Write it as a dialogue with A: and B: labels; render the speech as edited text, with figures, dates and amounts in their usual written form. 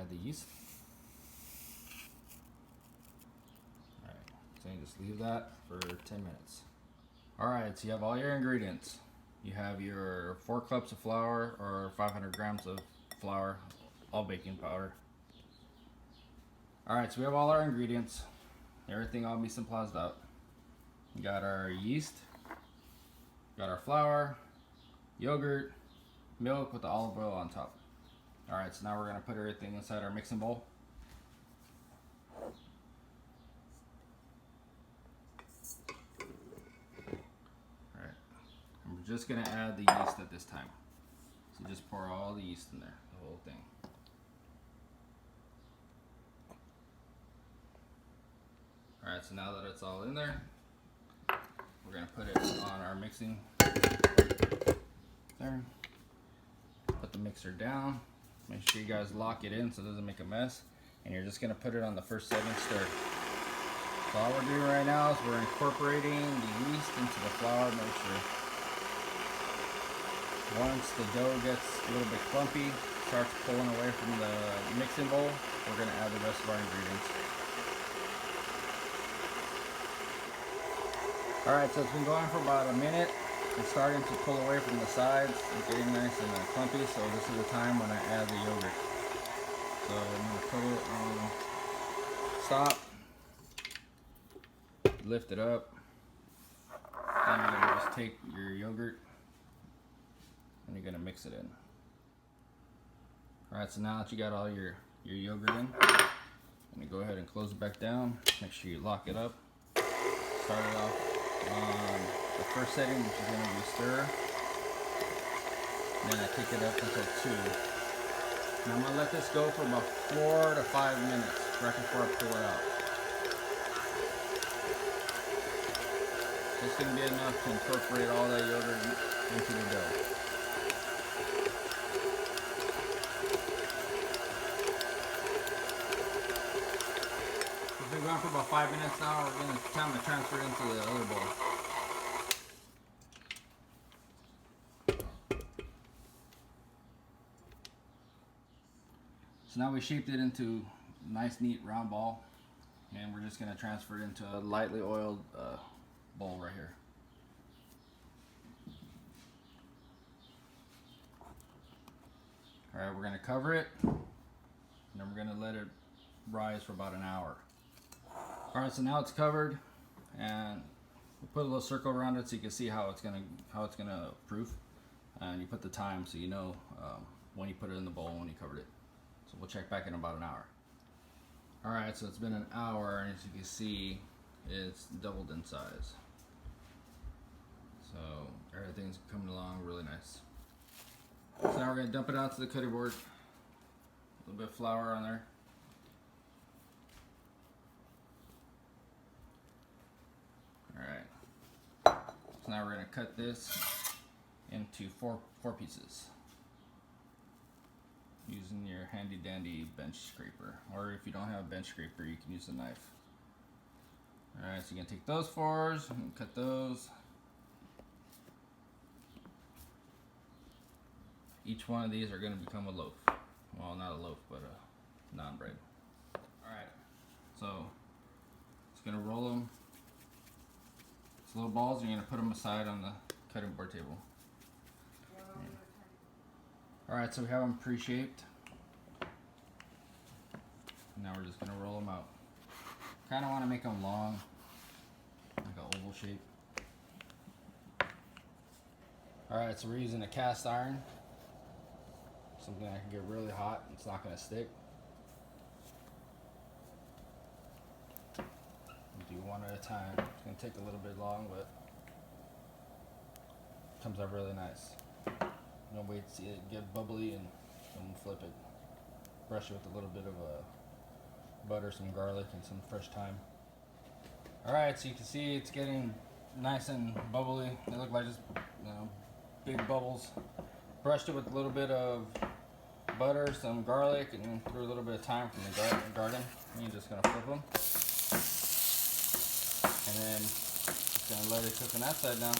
A: add the yeast. Alright, so you just leave that for 10 minutes. Alright, so you have all your ingredients. You have your 4 cups of flour or 500 grams of flour, all baking powder. Alright, so we have all our ingredients. Everything all mise en place out. We got our yeast, got our flour, yogurt, milk with the olive oil on top. Alright, so now we're going to put everything inside our mixing bowl. Alright, and we're just going to add the yeast at this time. So just pour all the yeast in there, the whole thing. Alright, so now that it's all in there, we're going to put it on our mixing there. Put the mixer down. Make sure you guys lock it in so it doesn't make a mess. And you're just going to put it on the first 7 stir. So all we're doing right now is we're incorporating the yeast into the flour mixture. Once the dough gets a little bit clumpy, starts pulling away from the mixing bowl, we're going to add the rest of our ingredients. Alright, so it's been going for about a minute. It's starting to pull away from the sides and getting nice and clumpy, so this is the time when I add the yogurt. So I'm going to put it on stop, lift it up, then you're going to just take your yogurt and you're going to mix it in. Alright, so now that you got all your yogurt in, you go ahead and close it back down. Make sure you lock it up. Start it off on the first setting, which is going to be stir. Then I take it up until 2. Now I'm going to let this go for about 4 to 5 minutes right before I pull it out. It's going to be enough to incorporate all that yogurt into the dough. It's been going for about 5 minutes now. We're going to time to transfer it into the other bowl. So now we shaped it into a nice neat round ball, and we're just going to transfer it into a lightly oiled bowl right here. Alright, we're going to cover it, and then we're going to let it rise for about an hour. Alright, so now it's covered, and we put a little circle around it so you can see how it's gonna proof, and you put the time so you know when you put it in the bowl and when you covered it. So we'll check back in about an hour. Alright, so it's been an hour, and as you can see, it's doubled in size. So everything's coming along really nice. So now we're going to dump it onto the cutting board. A little bit of flour on there. Alright. So now we're going to cut this into four pieces. Using your handy dandy bench scraper, or if you don't have a bench scraper, you can use a knife. Alright, so you're going to take those 4s and cut those. Each one of these are going to become a loaf. Well, not a loaf, but a naan bread. Alright, so it's going to roll them. It's little balls, and you're going to put them aside on the cutting board table. Alright, so we have them pre-shaped. Now we're just going to roll them out. Kind of want to make them long, like an oval shape. Alright, so we're using a cast iron. Something that can get really hot and it's not going to stick. We do one at a time. It's going to take a little bit long, but it comes out really nice. Don't wait to see it get bubbly and flip it. Brush it with a little bit of butter, some garlic, and some fresh thyme. Alright, so you can see it's getting nice and bubbly. They look like just big bubbles. Brushed it with a little bit of butter, some garlic, and threw a little bit of thyme from the garden. And you're just going to flip them. And then just going to let it cook on that side now.